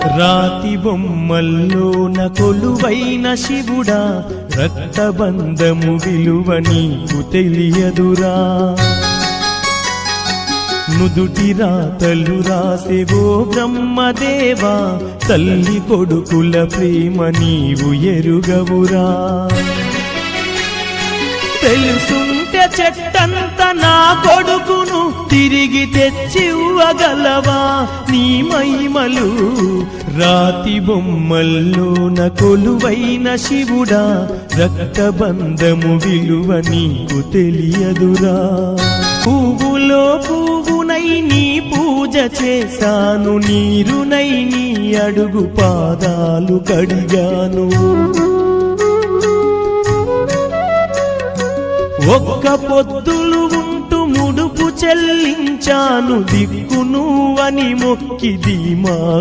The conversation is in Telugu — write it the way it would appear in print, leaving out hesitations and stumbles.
రాతి బొమ్మల్లోన కొలువైన శివుడా, రక్తబంధము విలువ నీకు తెలియదురా. నుదుటి రాతలు రాసేవో బ్రహ్మదేవా, తల్లి కొడుకుల ప్రేమ నీవు ఎరుగవురా. తెలుసుంటే చెట్టంత నా కొడుకును తిరిగి తెచ్చివ్వగలవా నీ మహిమలు. రాతి బొమ్మల్లోన కొలువైన శివుడా, రక్తబంధము విలువ నీకు తెలియదురా. పువ్వులో పువ్వునై నీ పూజ చేశాను, నీరునై నీ అడుగు పాదాలు కడిగాను. ఒక్క పొద్దులు ఉంటూ ముడుపు చెల్లించాను, దిక్కు నువ్వని మొక్కి ధీమాగా